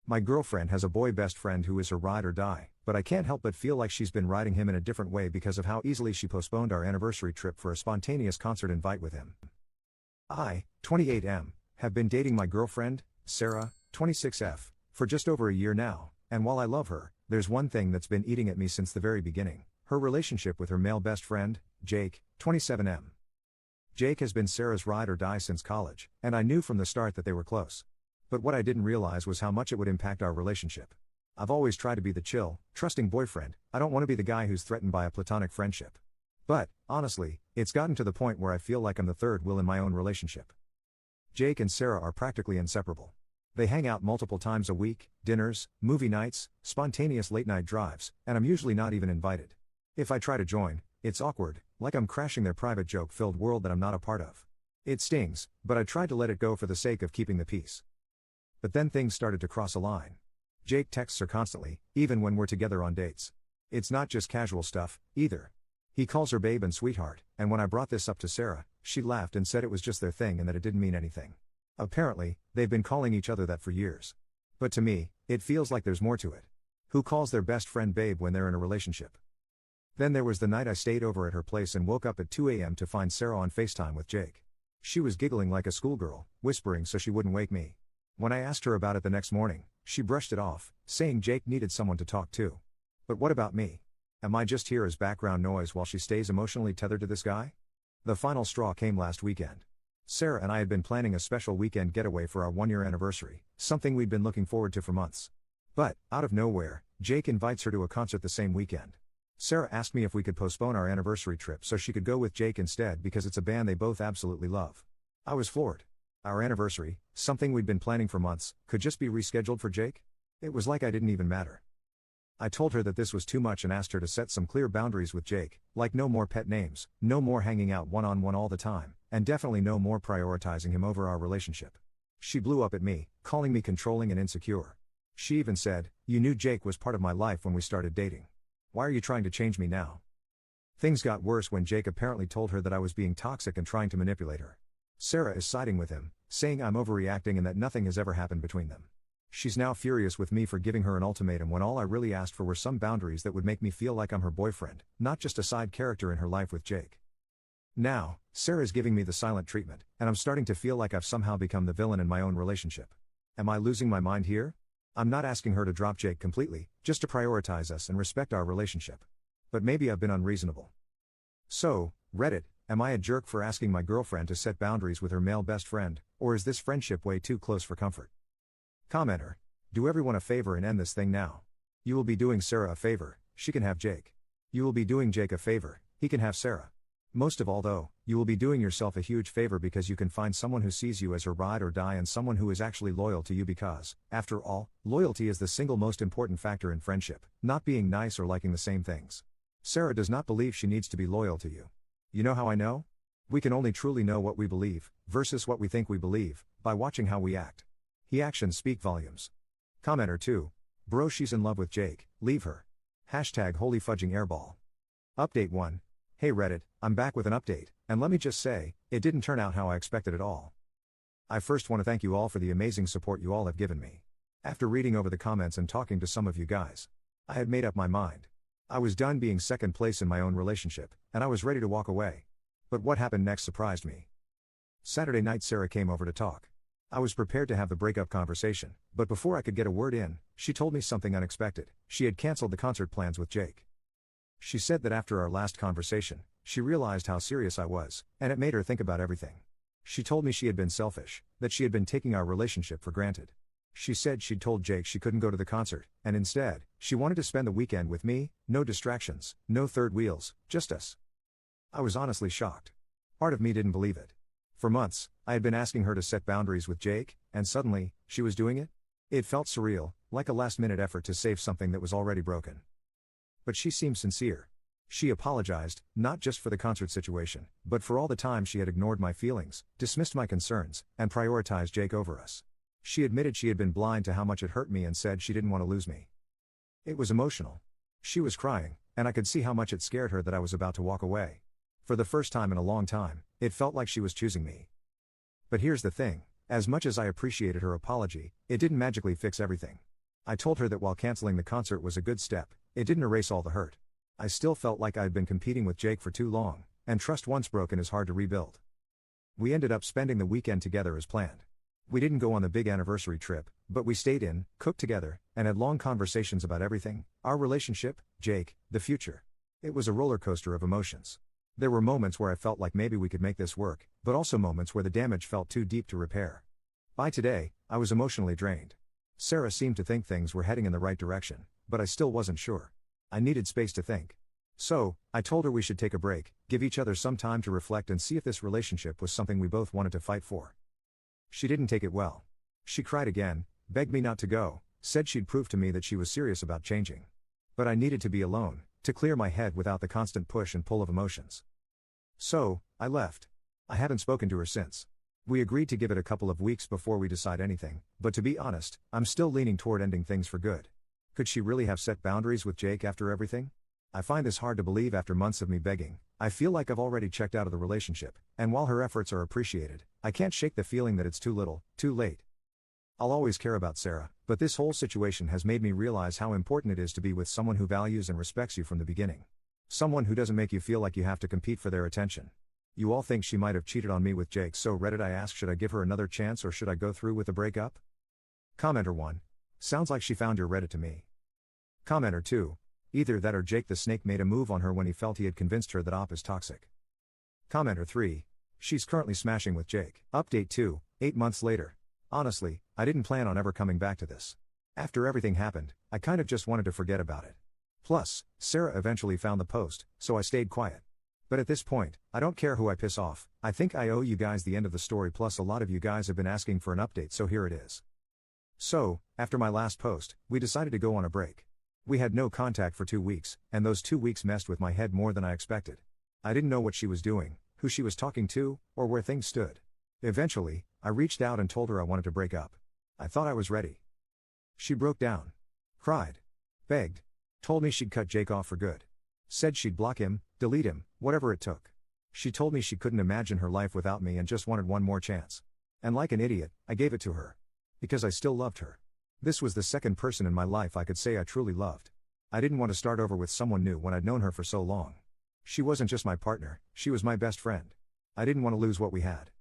My girlfriend has a boy best friend who is her ride or die, but I can't help but feel like she's been riding him in a different way because of how easily she postponed our anniversary trip for a spontaneous concert invite with him. I, 28M, have been dating my girlfriend, Sarah, 26F, for just over a year now, and while I love her, there's one thing that's been eating at me since the very beginning: her relationship with her male best friend, Jake, 27M. Jake has been Sarah's ride or die since college, and I knew from the start that they were close. But what I didn't realize was how much it would impact our relationship. I've always tried to be the chill, trusting boyfriend. I don't want to be the guy who's threatened by a platonic friendship. But, honestly, it's gotten to the point where I feel like I'm the third wheel in my own relationship. Jake and Sarah are practically inseparable. They hang out multiple times a week, dinners, movie nights, spontaneous late-night drives, and I'm usually not even invited. If I try to join, it's awkward, like I'm crashing their private joke-filled world that I'm not a part of. It stings, but I tried to let it go for the sake of keeping the peace. But then things started to cross a line. Jake texts her constantly, even when we're together on dates. It's not just casual stuff, either. He calls her babe and sweetheart, and when I brought this up to Sarah, she laughed and said it was just their thing and that it didn't mean anything. Apparently, they've been calling each other that for years. But to me, it feels like there's more to it. Who calls their best friend babe when they're in a relationship? Then there was the night I stayed over at her place and woke up at 2 a.m. to find Sarah on FaceTime with Jake. She was giggling like a schoolgirl, whispering so she wouldn't wake me. When I asked her about it the next morning, she brushed it off, saying Jake needed someone to talk to. But what about me? Am I just here as background noise while she stays emotionally tethered to this guy? The final straw came last weekend. Sarah and I had been planning a special weekend getaway for our 1-year anniversary, something we'd been looking forward to for months. But, out of nowhere, Jake invites her to a concert the same weekend. Sarah asked me if we could postpone our anniversary trip so she could go with Jake instead because it's a band they both absolutely love. I was floored. Our anniversary, something we'd been planning for months, could just be rescheduled for Jake? It was like I didn't even matter. I told her that this was too much and asked her to set some clear boundaries with Jake, like no more pet names, no more hanging out one-on-one all the time, and definitely no more prioritizing him over our relationship. She blew up at me, calling me controlling and insecure. She even said, "You knew Jake was part of my life when we started dating. Why are you trying to change me now?" Things got worse when Jake apparently told her that I was being toxic and trying to manipulate her. Sarah is siding with him, saying I'm overreacting and that nothing has ever happened between them. She's now furious with me for giving her an ultimatum when all I really asked for were some boundaries that would make me feel like I'm her boyfriend, not just a side character in her life with Jake. Now, Sarah's giving me the silent treatment, and I'm starting to feel like I've somehow become the villain in my own relationship. Am I losing my mind here? I'm not asking her to drop Jake completely, just to prioritize us and respect our relationship. But maybe I've been unreasonable. So, Reddit, am I a jerk for asking my girlfriend to set boundaries with her male best friend, or is this friendship way too close for comfort? Commenter, do everyone a favor and end this thing now. You will be doing Sarah a favor, she can have Jake. You will be doing Jake a favor, he can have Sarah. Most of all though, you will be doing yourself a huge favor because you can find someone who sees you as her ride or die and someone who is actually loyal to you because, after all, loyalty is the single most important factor in friendship, not being nice or liking the same things. Sarah does not believe she needs to be loyal to you. You know how I know? We can only truly know what we believe, versus what we think we believe, by watching how we act. He actions speak volumes. Commenter 2. Bro, she's in love with Jake, leave her. Hashtag holy fudging airball. Update 1. Hey Reddit, I'm back with an update, and let me just say, it didn't turn out how I expected at all. I first want to thank you all for the amazing support you all have given me. After reading over the comments and talking to some of you guys, I had made up my mind. I was done being second place in my own relationship, and I was ready to walk away. But what happened next surprised me. Saturday night Sarah came over to talk. I was prepared to have the breakup conversation, but before I could get a word in, she told me something unexpected. She had canceled the concert plans with Jake. She said that after our last conversation, she realized how serious I was, and it made her think about everything. She told me she had been selfish, that she had been taking our relationship for granted. She said she'd told Jake she couldn't go to the concert, and instead, she wanted to spend the weekend with me, no distractions, no third wheels, just us. I was honestly shocked. Part of me didn't believe it. For months, I had been asking her to set boundaries with Jake, and suddenly, she was doing it? It felt surreal, like a last-minute effort to save something that was already broken. But she seemed sincere. She apologized, not just for the concert situation, but for all the time she had ignored my feelings, dismissed my concerns, and prioritized Jake over us. She admitted she had been blind to how much it hurt me and said she didn't want to lose me. It was emotional. She was crying, and I could see how much it scared her that I was about to walk away. For the first time in a long time, it felt like she was choosing me. But here's the thing, as much as I appreciated her apology, it didn't magically fix everything. I told her that while canceling the concert was a good step, it didn't erase all the hurt. I still felt like I had been competing with Jake for too long, and trust once broken is hard to rebuild. We ended up spending the weekend together as planned. We didn't go on the big anniversary trip, but we stayed in, cooked together, and had long conversations about everything: our relationship, Jake, the future. It was a roller coaster of emotions. There were moments where I felt like maybe we could make this work, but also moments where the damage felt too deep to repair. By today, I was emotionally drained. Sarah seemed to think things were heading in the right direction, but I still wasn't sure. I needed space to think. So, I told her we should take a break, give each other some time to reflect and see if this relationship was something we both wanted to fight for. She didn't take it well. She cried again, begged me not to go, said she'd prove to me that she was serious about changing. But I needed to be alone, to clear my head without the constant push and pull of emotions. So, I left. I haven't spoken to her since. We agreed to give it a couple of weeks before we decide anything, but to be honest, I'm still leaning toward ending things for good. Could she really have set boundaries with Jake after everything? I find this hard to believe after months of me begging. I feel like I've already checked out of the relationship, and while her efforts are appreciated, I can't shake the feeling that it's too little, too late. I'll always care about Sarah, but this whole situation has made me realize how important it is to be with someone who values and respects you from the beginning. Someone who doesn't make you feel like you have to compete for their attention. You all think she might have cheated on me with Jake, so Reddit I asked, should I give her another chance or should I go through with the breakup? Commenter 1. Sounds like she found your Reddit to me. Commenter 2. Either that or Jake the Snake made a move on her when he felt he had convinced her that Op is toxic. Commenter 3. She's currently smashing with Jake. Update 2, 8 months later. Honestly, I didn't plan on ever coming back to this. After everything happened, I kind of just wanted to forget about it. Plus, Sarah eventually found the post, so I stayed quiet. But at this point, I don't care who I piss off. I think I owe you guys the end of the story, plus a lot of you guys have been asking for an update, so here it is. So, after my last post, we decided to go on a break. We had no contact for 2 weeks, and those 2 weeks messed with my head more than I expected. I didn't know what she was doing, who she was talking to, or where things stood. Eventually, I reached out and told her I wanted to break up. I thought I was ready. She broke down. Cried. Begged. Told me she'd cut Jake off for good. Said she'd block him, delete him, whatever it took. She told me she couldn't imagine her life without me and just wanted one more chance. And like an idiot, I gave it to her. Because I still loved her. This was the second person in my life I could say I truly loved. I didn't want to start over with someone new when I'd known her for so long. She wasn't just my partner, she was my best friend. I didn't want to lose what we had.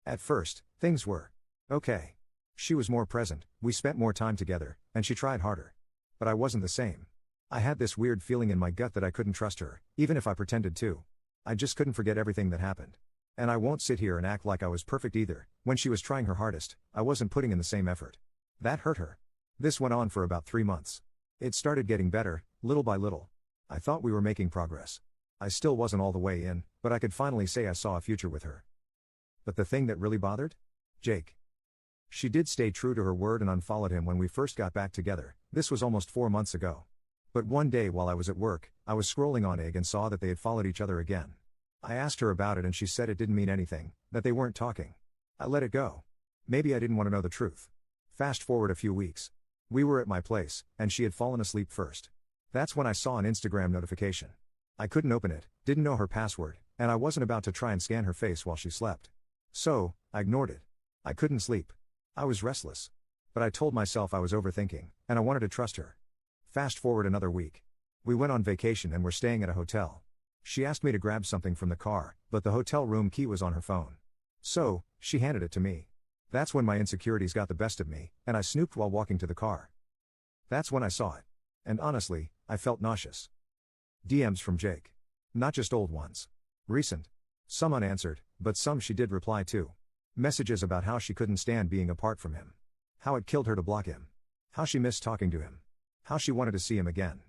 At first, things were okay. She was more present, we spent more time together, and she tried harder. But I wasn't the same. I had this weird feeling in my gut that I couldn't trust her, even if I pretended to. I just couldn't forget everything that happened. And I won't sit here and act like I was perfect either. When she was trying her hardest, I wasn't putting in the same effort. That hurt her. This went on for about 3 months. It started getting better, little by little. I thought we were making progress. I still wasn't all the way in, but I could finally say I saw a future with her. But the thing that really bothered? Jake. She did stay true to her word and unfollowed him when we first got back together. This was almost 4 months ago. But one day while I was at work, I was scrolling on Egg and saw that they had followed each other again. I asked her about it and she said it didn't mean anything, that they weren't talking. I let it go. Maybe I didn't want to know the truth. Fast forward a few weeks. We were at my place, and she had fallen asleep first. That's when I saw an Instagram notification. I couldn't open it, didn't know her password, and I wasn't about to try and scan her face while she slept. So, I ignored it. I couldn't sleep. I was restless. But I told myself I was overthinking, and I wanted to trust her. Fast forward another week. We went on vacation and were staying at a hotel. She asked me to grab something from the car, but the hotel room key was on her phone. So, she handed it to me. That's when my insecurities got the best of me, and I snooped while walking to the car. That's when I saw it. And honestly, I felt nauseous. DMs from Jake. Not just old ones. Recent. Some unanswered, but some she did reply to. Messages about how she couldn't stand being apart from him. How it killed her to block him. How she missed talking to him. How she wanted to see him again.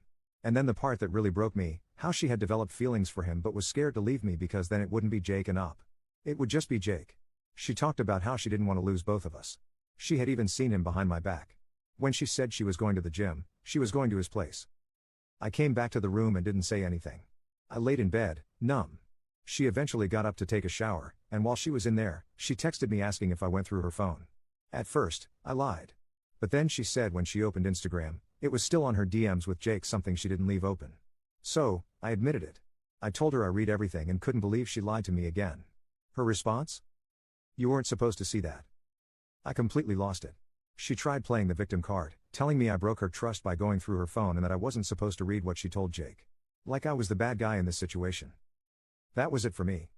And then the part that really broke me, how she had developed feelings for him but was scared to leave me because then it wouldn't be Jake and Op. It would just be Jake. She talked about how she didn't want to lose both of us. She had even seen him behind my back. When she said she was going to the gym, she was going to his place. I came back to the room and didn't say anything. I laid in bed, numb. She eventually got up to take a shower, and while she was in there, she texted me asking if I went through her phone. At first, I lied. But then she said when she opened Instagram, it was still on her DMs with Jake, something she didn't leave open. So, I admitted it. I told her I read everything and couldn't believe she lied to me again. Her response? You weren't supposed to see that. I completely lost it. She tried playing the victim card, telling me I broke her trust by going through her phone and that I wasn't supposed to read what she told Jake. Like I was the bad guy in this situation. That was it for me.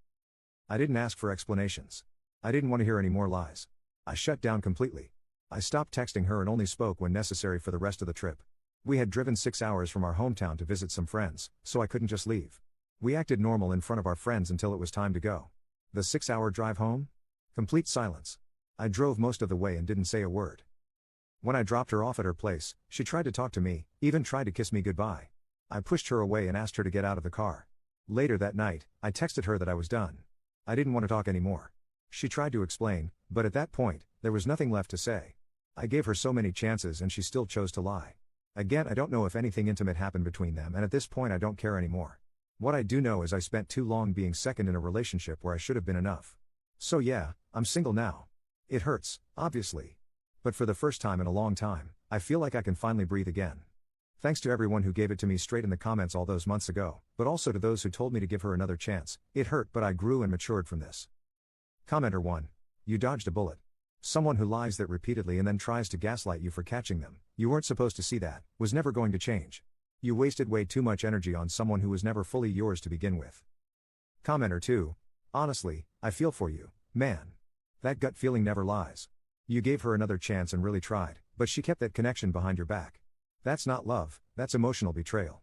I didn't ask for explanations. I didn't want to hear any more lies. I shut down completely. I stopped texting her and only spoke when necessary for the rest of the trip. We had driven 6 hours from our hometown to visit some friends, so I couldn't just leave. We acted normal in front of our friends until it was time to go. The 6-hour drive home? Complete silence. I drove most of the way and didn't say a word. When I dropped her off at her place, she tried to talk to me, even tried to kiss me goodbye. I pushed her away and asked her to get out of the car. Later that night, I texted her that I was done. I didn't want to talk anymore. She tried to explain, but at that point, there was nothing left to say. I gave her so many chances and she still chose to lie. Again, I don't know if anything intimate happened between them, and at this point I don't care anymore. What I do know is I spent too long being second in a relationship where I should have been enough. So yeah, I'm single now. It hurts, obviously. But for the first time in a long time, I feel like I can finally breathe again. Thanks to everyone who gave it to me straight in the comments all those months ago, but also to those who told me to give her another chance. It hurt, but I grew and matured from this. Commenter 1. You dodged a bullet. Someone who lies that repeatedly and then tries to gaslight you for catching them. You weren't supposed to see that, was never going to change. You wasted way too much energy on someone who was never fully yours to begin with. Commenter 2. Honestly, I feel for you, man. That gut feeling never lies. You gave her another chance and really tried, but she kept that connection behind your back. That's not love, that's emotional betrayal.